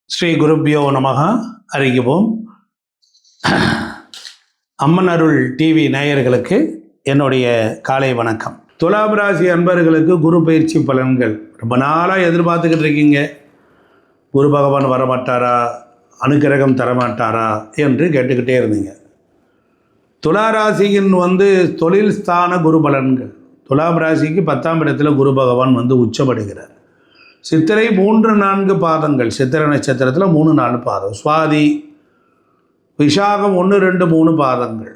ஸ்ரீ குருப்பியோ நமக. அறிவிப்போம். அம்மன் அருள் டிவி நேயர்களுக்கு என்னுடைய காலை வணக்கம். துலாம் ராசி அன்பர்களுக்கு குரு பயிற்சி பலன்கள் ரொம்ப நாளாக எதிர்பார்த்துக்கிட்டு இருக்கீங்க. குரு பகவான் வரமாட்டாரா, அனுக்கிரகம் தரமாட்டாரா என்று கேட்டுக்கிட்டே இருந்தீங்க. துலா ராசியின் தொழில் ஸ்தான குரு பலன்கள். துலாம் ராசிக்கு 10ஆம் இடத்துல குரு பகவான் உச்சப்படுகிறார். சித்திரை 3-4 பாதங்கள். சித்திரை நட்சத்திரத்தில் 3-4 பாதம். சுவாதி விசாகம் 1-2-3 பாதங்கள்.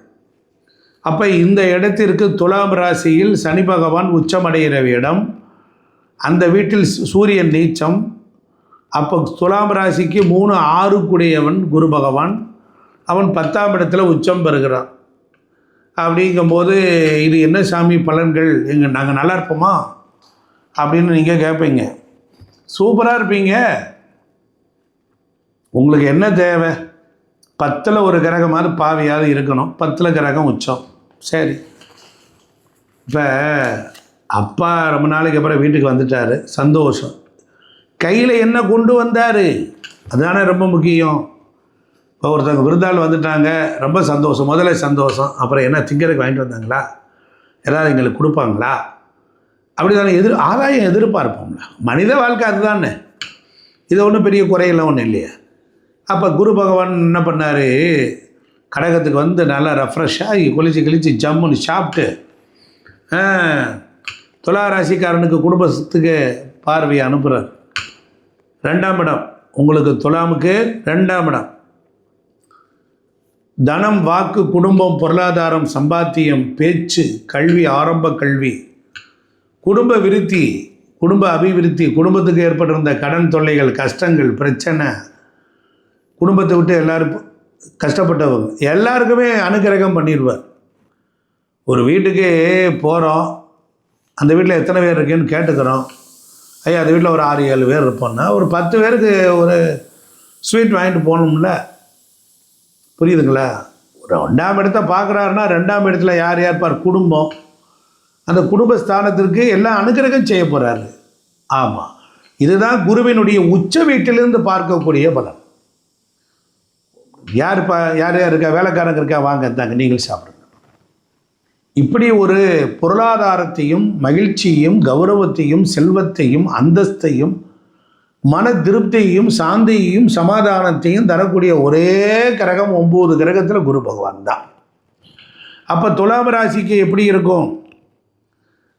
அப்போ இந்த இடத்திற்கு துலாம் ராசியில் சனி பகவான் உச்சமடைகிற இடம். அந்த வீட்டில் சூரியன் நீச்சம். அப்போ துலாம் ராசிக்கு 3-6 கூடியவன் குரு பகவான். அவன் 10ஆம் இடத்துல உச்சம் பெறுகிறான். அப்படிங்கும்போது இது என்ன சாமி பலன்கள், நாங்கள் நல்லா இருப்போமா அப்படின்னு நீங்கள் கேட்பீங்க. சூப்பராக இருப்பீங்க. உங்களுக்கு என்ன தேவை? 10ல் ஒரு கிரகமாவது பாவியாவது இருக்கணும். 10ல் கிரகம் உச்சம். சரி, இப்போ அப்பா ரொம்ப நாளைக்கு அப்புறம் வீட்டுக்கு வந்துட்டார், சந்தோஷம். கையில் என்ன கொண்டு வந்தார் அதுதானே ரொம்ப முக்கியம். இப்போ ஒருத்தவங்க விருந்தாள் வந்துட்டாங்க, ரொம்ப சந்தோஷம். முதல்ல சந்தோஷம், அப்புறம் என்ன திங்கிறதுக்கு வாங்கிட்டு வந்தாங்களா, ஏதாவது எங்களுக்கு கொடுப்பாங்களா, அப்படி தானே ஆதாயம் எதிர்பார்ப்போம்ல. மனித வாழ்க்கை அதுதானே. இது ஒன்றும் பெரிய குறையெல்லாம் ஒன்றும் இல்லையா. அப்போ குரு பகவான் என்ன பண்ணார், கடகத்துக்கு நல்லா ரெஃப்ரெஷ்ஷாகி குளிச்சு ஜம்முன்னு சாப்பிட்டு துலா ராசிக்காரனுக்கு குடும்பத்துக்கு பார்வையை அனுப்புகிறார். 2ஆம் இடம் உங்களுக்கு, துலாமுக்கு 2ஆம் இடம். தனம், வாக்கு, குடும்பம், பொருளாதாரம், சம்பாத்தியம், பேச்சு, கல்வி, ஆரம்ப கல்வி, குடும்ப விருத்தி, குடும்ப அபிவிருத்தி, குடும்பத்துக்கு ஏற்பட்டிருந்த கடன் தொல்லைகள், கஷ்டங்கள், பிரச்சனை, குடும்பத்தை விட்டு எல்லோரும் கஷ்டப்பட்டவங்க எல்லாருக்குமே அனுக்கிரகம் பண்ணிடுவார். ஒரு வீட்டுக்கு போகிறோம், அந்த வீட்டில் எத்தனை பேர் இருக்குன்னு கேட்டுக்கிறோம். ஐயா அந்த வீட்டில் ஒரு 6-7 பேர் இருப்போம்னா ஒரு 10 பேருக்கு ஒரு ஸ்வீட் வாங்கிட்டு போகணும்ல. புரியுதுங்களா? ஒரு 2ஆம் இடத்தை பார்க்குறாருன்னா 2ஆம் இடத்துல யார் இருப்பார்? குடும்பம். அந்த குடும்பஸ்தானத்திற்கு எல்லாம் அனுக்கிரகம் செய்ய போகிறாரு. ஆமாம், இதுதான் குருவினுடைய உச்ச வீட்டிலிருந்து பார்க்கக்கூடிய பலன். யார் யார் இருக்கா, வேலைக்காரங்க இருக்கா, வாங்க தாங்க நீங்கள் சாப்பிடுங்க. இப்படி ஒரு பொருளாதாரத்தையும் மகிழ்ச்சியையும் கௌரவத்தையும் செல்வத்தையும் அந்தஸ்தையும் மன திருப்தியையும் சாந்தியையும் சமாதானத்தையும் தரக்கூடிய ஒரே கிரகம் 9 கிரகத்தில் குரு பகவான் தான். அப்போ துலாம் ராசிக்கு எப்படி இருக்கும்?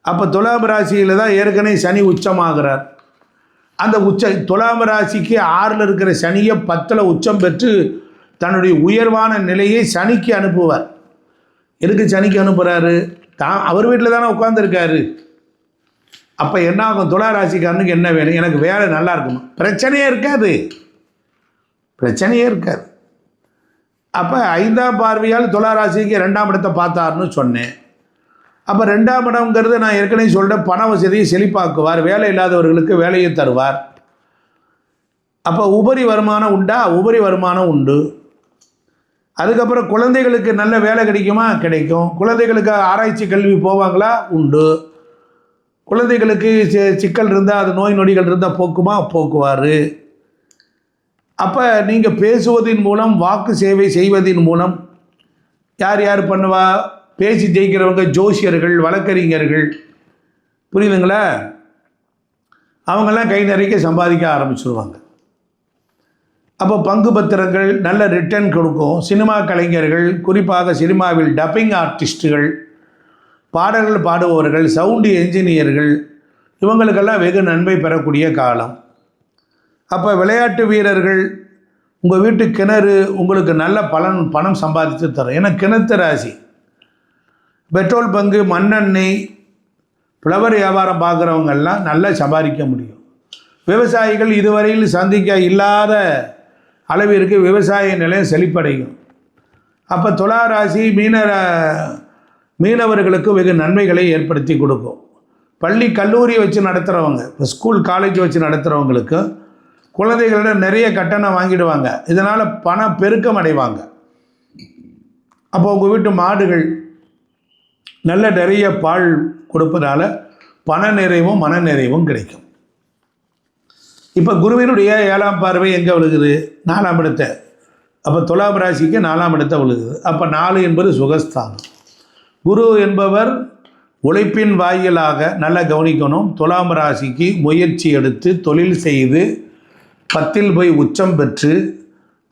அப்போ துலாம் ராசியில் தான் ஏற்கனவே சனி உச்சமாகிறார். அந்த துலாம் ராசிக்கு 6ல் இருக்கிற சனியை 10ல் உச்சம் பெற்று தன்னுடைய உயர்வான நிலையை சனிக்கு அனுப்புவார். எதுக்கு சனிக்கு அனுப்புகிறாரு? அவர் வீட்டில் தானே உட்காந்துருக்காரு. அப்போ என்ன ஆகும்? துலா ராசிக்காரனுக்கு என்ன வேணும்? எனக்கு வேலை நல்லா இருக்கணும். பிரச்சனையே இருக்காது, பிரச்சனையே இருக்காது. அப்போ 5ஆம் பார்வையால் துலா ராசிக்கு 2ஆம் இடத்தை பார்த்தாருன்னு சொன்னேன். அப்போ 2ஆம் இடம்ங்கிறது நான் ஏற்கனவே சொல்லிட்டேன், பண வசதியை செழிப்பாக்குவார், வேலை இல்லாதவர்களுக்கு வேலையை தருவார். அப்போ உபரி வருமானம் உண்டா? உபரி வருமானம் உண்டு. அதுக்கப்புறம் குழந்தைகளுக்கு நல்ல வேலை கிடைக்குமா? கிடைக்கும். குழந்தைகளுக்கு ஆராய்ச்சி கல்வி போவாங்களா? உண்டு. குழந்தைகளுக்கு சிக்கல் இருந்தால், அது நோய் நொடிகள் இருந்தால் போக்குமா? போக்குவார். அப்போ நீங்கள் பேசுவதன் மூலம், வாக்கு சேவை செய்வதன் மூலம் யார் யார் பண்ணுவா? பேசி ஜெயிக்கிறவங்க ஜோசியர்கள், வழக்கறிஞர்கள், புரியுதுங்களா? அவங்கெல்லாம் கை நிறைய சம்பாதிக்க ஆரம்பிச்சுடுவாங்க. அப்போ பங்கு பத்திரங்கள் நல்ல ரிட்டர்ன் கொடுக்கும். சினிமா கலைஞர்கள், குறிப்பாக சினிமாவில் டப்பிங் ஆர்டிஸ்ட்டுகள், பாடல்கள் பாடுபவர்கள், சவுண்டு என்ஜினியர்கள், இவங்களுக்கெல்லாம் வெகு நன்மை பெறக்கூடிய காலம். அப்போ விளையாட்டு வீரர்கள், உங்கள் வீட்டு கிணறு உங்களுக்கு நல்ல பணம் சம்பாதித்து தரும். ஏன்னா கிணத்து ராசி. பெட்ரோல் பங்கு, மண்ணெண்ணெய், ஃப்ளவர் வியாபாரம் பார்க்குறவங்கெல்லாம் நல்லா சம்பாதிக்க முடியும். விவசாயிகள் இதுவரையில் சந்திக்க இல்லாத அளவிற்கு விவசாய நிலையம் செழிப்படையும். அப்போ துலா ராசி மீனவர்களுக்கு வெகு நன்மைகளை ஏற்படுத்தி கொடுக்கும். பள்ளி கல்லூரி வச்சு நடத்துகிறவங்க, இப்போ ஸ்கூல் காலேஜ் வச்சு நடத்துகிறவங்களுக்கு குழந்தைகளோட நிறைய கட்டணம் வாங்கிடுவாங்க. இதனால் பண பெருக்கம் அடைவாங்க. அப்போ உங்கள் வீட்டு மாடுகள் நல்ல நிறைய பால் கொடுப்பதால் பண நிறைவும் மன நிறைவும் கிடைக்கும். இப்போ குருவினுடைய 7ஆம் பார்வை எங்கே விழுகுது? 4ஆம் இடத்தை. அப்போ துலாம் ராசிக்கு 4ஆம் இடத்தை விழுகுது. அப்போ 4 என்பது சுகஸ்தானம். குரு என்பவர் உழைப்பின் வாயிலாக நல்லா கவனிக்கணும். துலாம் ராசிக்கு முயற்சி எடுத்து தொழில் செய்து 10ல் போய் உச்சம் பெற்று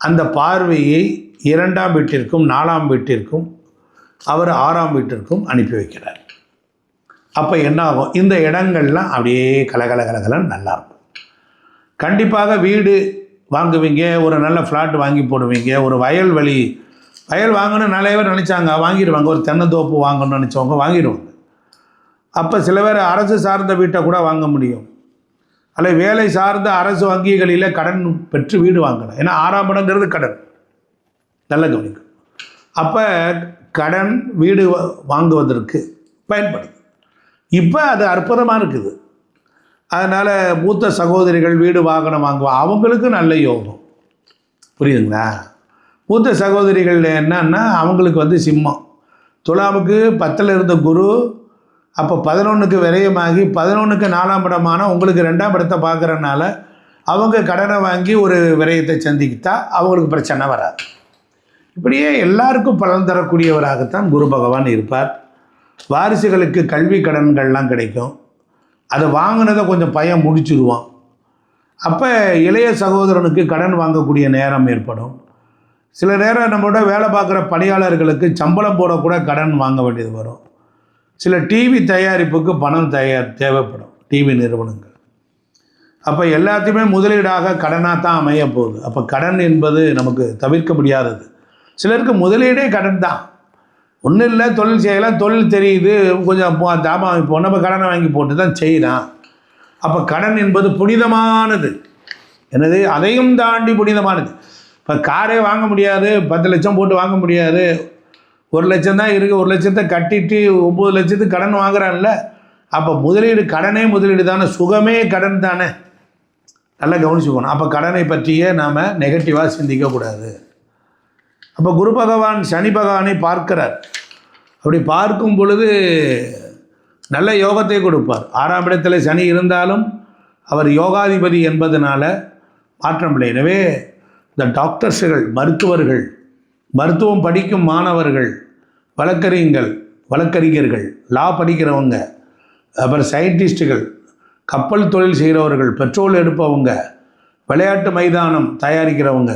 அந்த பார்வையை 2ஆம் வீட்டிற்கும் 4ஆம் வீட்டிற்கும் அவர் 6ஆம் வீட்டிற்கும் அனுப்பி வைக்கிறார். அப்போ என்ன ஆகும்? இந்த இடங்கள்லாம் அப்படியே கலகலன்னு நல்லாயிருக்கும். கண்டிப்பாக வீடு வாங்குவீங்க, ஒரு நல்ல ஃப்ளாட் வாங்கி போடுவீங்க, ஒரு வயல் வாங்கணும்னு நிறைய பேர் நினச்சாங்க, வாங்கிடுவாங்க. ஒரு தென்னந்தோப்பு வாங்கணும்னு நினச்சவங்க வாங்கிடுவாங்க. அப்போ சில பேர் அரசு சார்ந்த வீட்டை கூட வாங்க முடியும், அல்ல வேலை சார்ந்த அரசு வங்கிகளில் கடன் பெற்று வீடு வாங்கலாம். ஏன்னா 6ஆம் இடங்கிறது கடன், நல்ல கவனிக்கும். அப்போ கடன் வீடு வாங்குவதற்கு பயன்படுது. இப்போ அது அற்புதமாக இருக்குது. அதனால் மூத்த சகோதரிகள் வீடு வாகனம் வாங்குவா, அவங்களுக்கு நல்ல யோகம். புரியுதுங்களா? மூத்த சகோதரிகள் என்னன்னா அவங்களுக்கு சிம்மம். துலாமுக்கு 10ல் இருந்த குரு அப்போ 11க்கு விரயமாகி 11க்கு 4ஆம் இடமான உங்களுக்கு 2ஆம் இடத்தை பார்க்குறனால அவங்க கடனை வாங்கி ஒரு விரயத்தை சந்திக்கிட்டா அவங்களுக்கு பிரச்சனை வராது. இப்படியே எல்லாருக்கும் பலன் தரக்கூடியவராகத்தான் குரு பகவான் இருப்பார். வாரிசுகளுக்கு கல்வி கடன்கள்லாம் கிடைக்கும். அதை வாங்கினதை கொஞ்சம் பையன் முடிச்சுடுவான். அப்போ இளைய சகோதரனுக்கு கடன் வாங்கக்கூடிய நேரம் ஏற்படும். சில நேரம் நம்மளோட வேலை பார்க்குற பணியாளர்களுக்கு சம்பளம் போடக்கூட கடன் வாங்க வேண்டியது வரும். சில டிவி தயாரிப்புக்கு பணம் தேவைப்படும், டிவி நிறுவனங்கள். அப்போ எல்லாத்தையுமே முதலீடாக கடனாக தான் அமைய போகுது. அப்போ கடன் என்பது நமக்கு தவிர்க்க முடியாதது. சிலருக்கு முதலீடே கடன் தான். ஒன்றும் இல்லை, தொழில் செய்யலாம், தொழில் தெரியுது, கொஞ்சம் தாமா இப்போ நம்ம கடனை வாங்கி போட்டு தான் செய்யலாம். அப்போ கடன் என்பது புனிதமானது. என்னது? அதையும் தாண்டி புனிதமானது. இப்போ காரே வாங்க முடியாது, 10 லட்சம் போட்டு வாங்க முடியாது, 1 லட்சம் தான் இருக்குது, 1 லட்சத்தை கட்டிட்டு 9 லட்சத்துக்கு கடன் வாங்குறான்ல. அப்போ முதலீடு, கடனே முதலீடு தானே, சுகமே கடன் தானே. நல்லா கவனிச்சுக்கணும். அப்போ கடனை பற்றியே நாம் நெகட்டிவாக சிந்திக்கக்கூடாது. அப்போ குரு பகவான் சனி பகவானை பார்க்கிறார். அப்படி பார்க்கும் பொழுது நல்ல யோகத்தை கொடுப்பார். 6ஆம் இடத்துல சனி இருந்தாலும் அவர் யோகாதிபதி என்பதனால மாற்றம் இல்லை. எனவே இந்த டாக்டர்ஸுகள், மருத்துவர்கள், மருத்துவம் படிக்கும் மாணவர்கள், வழக்கறிஞர்கள், லா படிக்கிறவங்க, அப்புறம் சயின்டிஸ்ட்டுகள், கப்பல் தொழில் செய்கிறவர்கள், பெட்ரோல் எடுப்பவங்க, விளையாட்டு மைதானம் தயாரிக்கிறவங்க,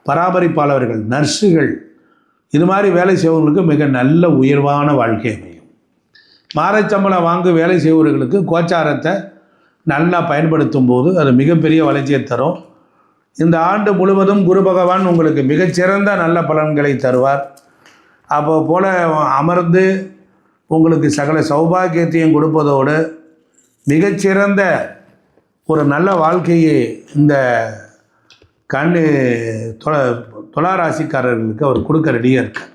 பராமரிப்பாளர்கள், நர்ஸுகள், இது மாதிரி வேலை செய்வர்களுக்கு மிக நல்ல உயர்வான வாழ்க்கை அமையும். மாரச்சம்பளம் வாங்கு வேலை செய்வர்களுக்கு கோச்சாரத்தை நல்லா பயன்படுத்தும் போது அது மிகப்பெரிய வளர்ச்சியை தரும். இந்த ஆண்டு முழுவதும் குரு பகவான் உங்களுக்கு மிகச்சிறந்த நல்ல பலன்களை தருவார். அப்போ போல் அமர்ந்து உங்களுக்கு சகல சௌபாகியத்தையும் கொடுப்பதோடு மிகச்சிறந்த ஒரு நல்ல வாழ்க்கையை இந்த துலா ராசிக்காரர்களுக்கு அவர் கொடுக்க ரெடியாக இருக்கார்.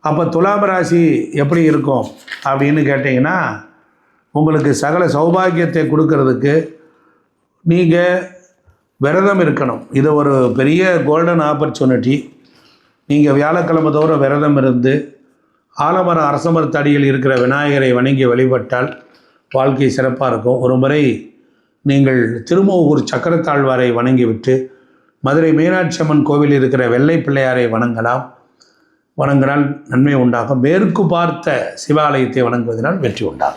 அப்போ துலாம் ராசி எப்படி இருக்கும் அப்படின்னு கேட்டிங்கன்னா, உங்களுக்கு சகல சௌபாகியத்தை கொடுக்கறதுக்கு நீங்கள் விரதம் இருக்கணும். இது ஒரு பெரிய கோல்டன் ஆப்பர்ச்சுனிட்டி. நீங்கள் வியாழக்கிழமை தோறும் விரதம் இருந்து ஆலமர அரசமரத்தடியில் இருக்கிற விநாயகரை வணங்கி வழிபட்டால் வாழ்க்கை சிறப்பாக இருக்கும். ஒரு முறை நீங்கள் திருமூகூர் சக்கரத்தாழ்வாரை வணங்கிவிட்டு மதுரை மீனாட்சி அம்மன் கோவில் இருக்கிற வெள்ளை பிள்ளையாரை வணங்கினால் நன்மை உண்டாகும். மேற்கு பார்த்த சிவாலயத்தை வணங்குவதனால் வெற்றி உண்டாகும்.